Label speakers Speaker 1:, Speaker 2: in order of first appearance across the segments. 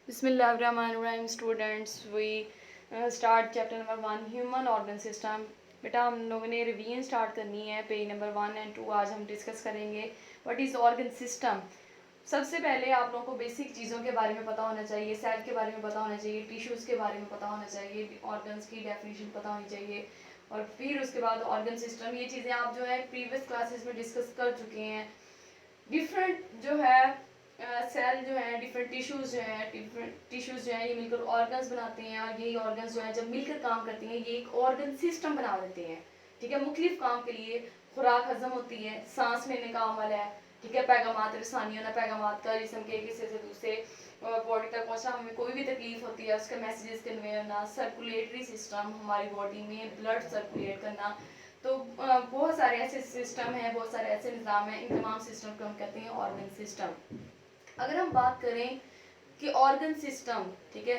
Speaker 1: बिस्मिल्लाहिर्रहमानिर्रहीम students we start chapter number 1 human organ system. बेटा हम लोगों ने रिवीजन स्टार्ट करनी है। पेज नंबर 1 एंड 2 आज हम डिस्कस करेंगे व्हाट इज़ ऑर्गन सिस्टम। सबसे पहले आप लोगों को बेसिक चीज़ों के बारे में पता होना चाहिए, सेल के बारे में पता होना चाहिए, टिश्यूज़ के बारे में पता होना चाहिए, ऑर्गन्स की डेफिनेशन पता होनी चाहिए और फिर उसके बाद ऑर्गन सिस्टम। ये चीज़ें आप जो है प्रीवियस क्लासेस में डिस्कस कर चुके हैं। डिफरेंट जो है सेल जो है, डिफरेंट टिश्यूज जो है, डिफरेंट टिश्यूज जो है ये मिलकर ऑर्गन्स बनाते हैं और यही ऑर्गन्स जो है जब मिलकर काम करती हैं ये एक ऑर्गन सिस्टम बना देते हैं। ठीक है, मुख्तलिफ काम के लिए खुराक हजम होती है, सांस लेने का अमल है। ठीक है, पैगामात रसानी होना, पैगामात का जिसम के किसी से दूसरे बॉडी तक पहुंचना, हमें कोई भी तकलीफ होती है उसके मैसेजेस कन्वे होना, सर्कुलेटरी सिस्टम हमारी बॉडी में ब्लड सर्कुलेट करना। तो बहुत सारे ऐसे सिस्टम हैं, बहुत सारे ऐसे निज़ाम हैं, इन तमाम सिस्टम को हम कहते हैं ऑर्गन सिस्टम। अगर हम बात करें कि ऑर्गन सिस्टम, ठीक है,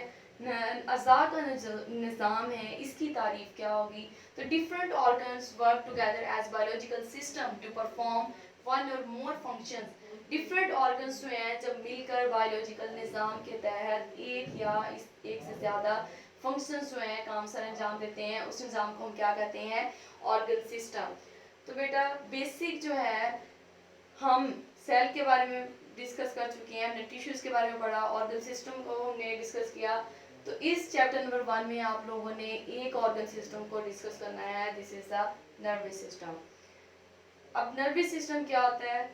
Speaker 1: अज़ा का निज़ाम है, इसकी तारीफ क्या होगी? तो different organs work together as biological system to perform one और मोर फंक्शंस। डिफरेंट ऑर्गन्स जो हैं जब मिलकर बायोलॉजिकल निज़ाम के तहत एक से ज़्यादा फंक्शंस जो हैं काम सर अंजाम देते हैं, उस निज़ाम को हम क्या कहते हैं? Organ system. तो बेटा बेसिक जो है हम सेल के बारे में डिस्कस कर चुके हैं, हमने टिश्यूज के बारे में पढ़ा, ऑर्गन सिस्टम को हमने डिस्कस किया। तो इस चैप्टर नंबर 1 में आप लोगों ने एक ऑर्गन सिस्टम को डिस्कस करना है, this is the nervous system. अब नर्वस सिस्टम क्या होता है?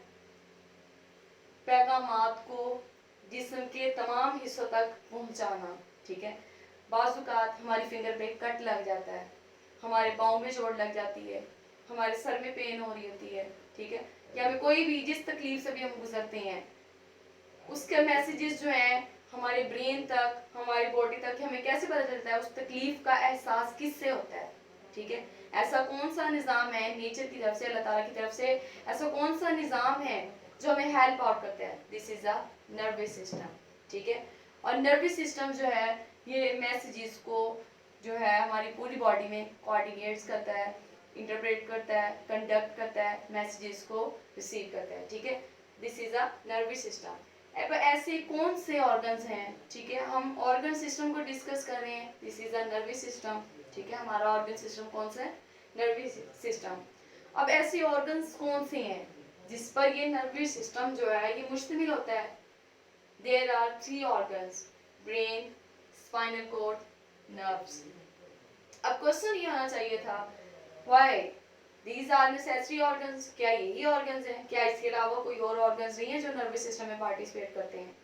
Speaker 1: पैगामात को जिस्म के तमाम हिस्सों तक पहुंचाना। ठीक है, बाजुकात हमारी फिंगर पे कट लग जाता है, हमारे पाँव में चोट लग जाती है, हमारे सर में पेन हो रही होती है, ठीक है, या हमें कोई भी जिस तकलीफ से भी हम गुजरते हैं उसके मैसेजेस जो हैं हमारे ब्रेन तक, हमारी बॉडी तक हमें कैसे पता चलता है? उस तकलीफ का एहसास किससे होता है? ठीक है, ऐसा कौन सा निज़ाम है नेचर की तरफ से, अल्लाह ताला की तरफ से, ऐसा कौन सा निज़ाम है जो हमें हेल्प आउट करता है? This is a nervous system. ठीक है, और नर्वस सिस्टम जो है ये मैसेजेस को जो है हमारी पूरी बॉडी में कोऑर्डिनेट्स करता है, इंटरप्रेट करता है, कंडक्ट करता है, मैसेजेस को रिसीव करता है। ठीक है, this is a nervous system. अब ऐसे कौन से ऑर्गन्स हैं? ठीक है, हम ऑर्गन सिस्टम को डिस्कस कर रहे हैं, this is a nervous system. ठीक है, हमारा ऑर्गन सिस्टम कौन सा है? Nervous system. अब ऐसे ऑर्गन्स कौन से हैं जिस पर ये नर्वस सिस्टम जो है ये मुश्तमिल होता है? There are 3 organs, brain, spinal cord, nerves. अब क्वेश्चन ये होना चाहिए था why these are necessary organs. क्या यही ऑर्गन्स हैं? क्या इसके अलावा कोई और ऑर्गन्स नहीं है जो नर्वस सिस्टम में पार्टिसिपेट करते हैं?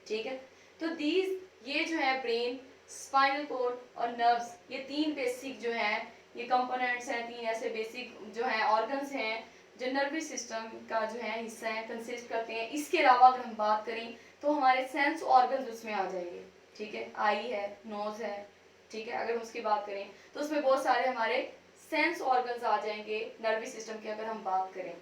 Speaker 1: ठीक है, तो दीज ये जो है ब्रेन, स्पाइनल कॉर्ड और नर्व्स, ये 3 बेसिक जो हैं ये कंपोनेंट्स हैं, 3 ऐसे बेसिक जो हैं ऑर्गन्स हैं जो नर्वस सिस्टम का जो है हिस्सा है, कंसिस्ट करते हैं। इसके अलावा अगर हम बात करें तो हमारे सेंस ऑर्गन्स उसमें आ जाएंगे। ठीक है, आई है, नोज है, ठीक है, अगर हम उसकी बात करें तो उसमें बहुत सारे हमारे सेंस ऑर्गन्स आ जाएंगे नर्वस सिस्टम की अगर हम बात करें।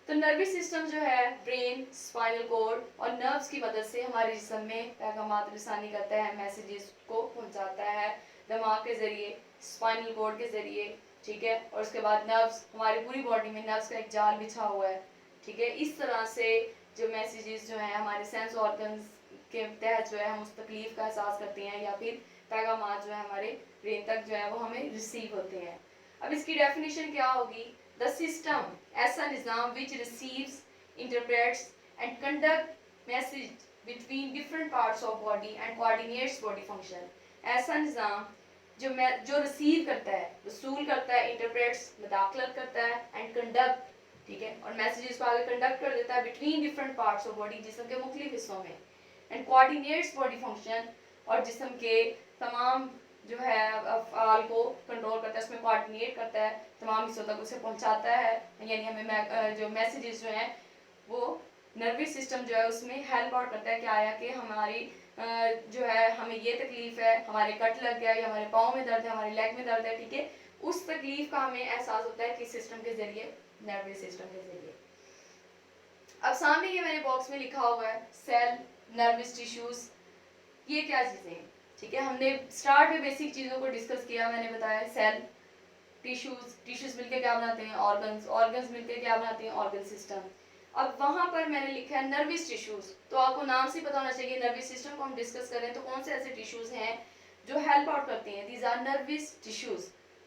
Speaker 1: तो नर्वस सिस्टम जो है ब्रेन, स्पाइनल कॉर्ड और नर्व्स की मदद से हमारे जिस्म में पैगामात रसानी करता है, मैसेजेस को पहुंचाता है दिमाग के जरिए, स्पाइनल कॉर्ड के जरिए। ठीक है, और उसके बाद नर्व्स, हमारी पूरी बॉडी में नर्व्स का एक जाल बिछा हुआ है। ठीक है, इस तरह से जो मैसेजेस जो है हमारे सेंस ऑर्गन्स के तहत जो है हम उस तकलीफ का एहसास करते हैं या फिर पैगामात जो है हमारे ब्रेन तक जो है वो हमें रिसीव होते हैं। अब इसकी डेफिनेशन क्या होगी? द सिस्टम, ऐसा निज़ाम which receives, interprets and conduct message between different parts of body and coordinates body function. ऐसा निज़ाम जो रिसीव करता है, वसूल करता है, इंटरप्रेट्स मुदाखलत करता है एंड कंडक्ट, ठीक है, और मैसेजेस को आगे कंडक्ट कर देता है between different parts of body, जिस्म के मुख्तलिफ हिस्सों में, एंड कोऑर्डिनेट्स बॉडी फंक्शन, और जिस्म के तमाम जो है अफ़आल को कंट्रोल करता है, उसमें कोऑर्डिनेट करता है, तमाम हिस्सों तक उसे पहुंचाता है। यानी हमें जो मैसेजेस जो हैं वो नर्वस सिस्टम जो है उसमें हेल्प आउट करता है। क्या आया कि हमारी जो है हमें ये तकलीफ है, हमारे कट लग गया या हमारे पाँव में दर्द है, हमारे लेग में दर्द है, ठीक है, उस तकलीफ का हमें एहसास होता है किस सिस्टम के जरिए? नर्वस सिस्टम के जरिए। अब सामने ये मैंने बॉक्स में लिखा हुआ है सेल, नर्वस टिश्यूज, ये क्या चीज़ें हैं? ठीक है, हमने स्टार्ट में बेसिक चीज़ों को डिस्कस किया। मैंने बताया सेल, टिश्यूज, टिश्यूज मिलके क्या बनाते हैं? ऑर्गन्स, ऑर्गन्स मिलके क्या बनाते हैं? Organ system. अब वहां पर मैंने लिखा है नर्वस टिश्यूज, तो आपको नाम से पता होना चाहिए नर्वस सिस्टम को हम डिस्कस करें तो कौन से ऐसे टिश्यूज हैं जो हेल्प आउट करते हैं, दीज आर नर्वस टिश्यूज,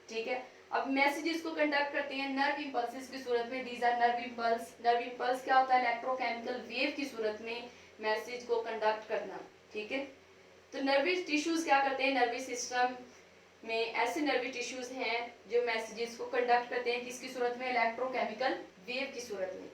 Speaker 1: ठीक है। अब मैसेजेस को कंडक्ट करते हैं नर्व इंपल्सेस की सूरत में, these are nerve impulse. Nerve impulse क्या होता है, इलेक्ट्रोकेमिकल वेव की सूरत में मैसेज को कंडक्ट करना, ठीक है। तो नर्वस टिश्यूज क्या करते हैं, नर्वस सिस्टम में ऐसे नर्वी टिश्यूज हैं जो मैसेजेस को कंडक्ट करते हैं किसकी सूरत में, इलेक्ट्रोकेमिकल वेव की सूरत में।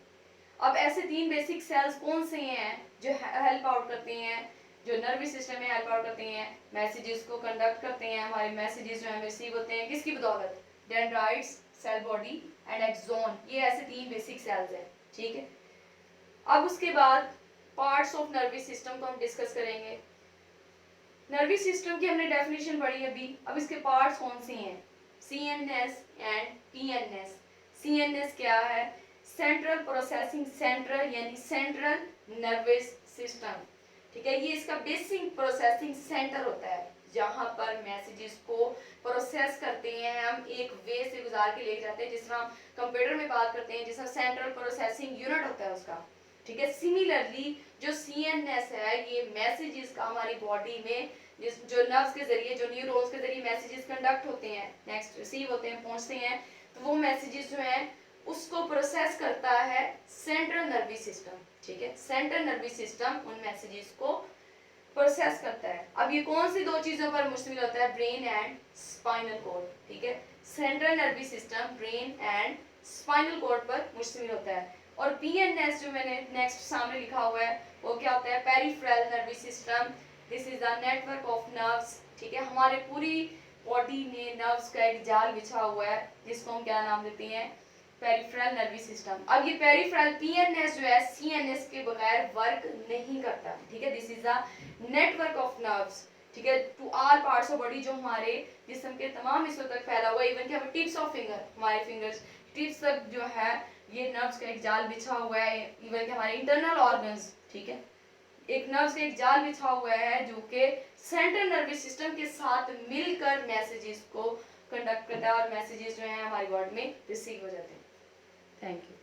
Speaker 1: अब ऐसे 3 बेसिक सेल्स कौन से हैं जो हेल्प आउट करते हैं, जो नर्वस सिस्टम में हेल्प आउट करते हैं, मैसेजेस को कंडक्ट करते हैं, हमारे मैसेजेस जो है रिसीव होते हैं किसकी बदौलत, dendrites, cell body and axon, ये ऐसे 3 बेसिक सेल्स हैं, ठीक है। अब उसके बाद पार्ट्स ऑफ नर्वस सिस्टम को हम डिस्कस करेंगे। नर्वस सिस्टम की हमने डेफिनेशन पढ़ी अभी, अब इसके पार्ट्स कौन से हैं, सीएनएस एंड पीएनएस। सीएनएस क्या है, सेंट्रल प्रोसेसिंग सेंटर यानी सेंट्रल नर्वस सिस्टम, ठीक है। ये इसका बेसिक प्रोसेसिंग सेंटर होता है जहां पर मैसेजेस को प्रोसेस करते हैं, हम एक वे से गुजार के ले जाते हैं, जिस तरह हम कंप्यूटर में बात करते हैं, जिस तरह सेंट्रल प्रोसेसिंग यूनिट होता है उसका, ठीक है। सिमिलरली जो सीएनएस है ये मैसेजेस का हमारी बॉडी में जो नर्व्स के जरिए, जो न्यूरॉन्स के जरिए मैसेजेस कंडक्ट होते हैं, नेक्स्ट रिसीव होते हैं, पहुंचते हैं, तो वो मैसेजेस जो हैं उसको प्रोसेस करता है सेंट्रल नर्वस सिस्टम, ठीक है। सेंट्रल नर्वस सिस्टम उन मैसेजेस को प्रोसेस करता है। अब ये कौन सी 2 चीजों पर मुश्तमिल होता है, ब्रेन एंड स्पाइनल कॉर्ड, ठीक है। Central nervous system brain and spinal cord पर मुश्तमिल होता है। और पीएनएस जो मैंने नेक्स्ट सामने लिखा हुआ है वो क्या होता है, peripheral nervous system, this is the network of nerves, ठीक है। हमारे पूरी बॉडी में नर्व्स का एक जाल बिछा हुआ है जिसको हम क्या नाम देते हैं, पेरिफेरल नर्वस सिस्टम। अब ये पेरिफेरल पीएनएस जो है सीएनएस के बगैर वर्क नहीं करता, ठीक है। This is the network of nerves, ठीक है, to all parts of body, जो हमारे जिस्म के तमाम हिस्सों तक फैला हुआ है, इवन कि टिप्स ऑफ फिंगर, हमारे फिंगर्स टिप्स तक जो है ये नर्व्स का एक जाल बिछा हुआ है, इवन कि हमारे इंटरनल ऑर्गन्स, ठीक है, एक नर्व्स का एक जाल बिछा हुआ है जो कि सेंट्रल नर्वस सिस्टम के साथ मिलकर मैसेजेस को कंडक्ट करता है और मैसेजेस जो है हमारी बॉडी में रिसीव हो जाते हैं। Thank you.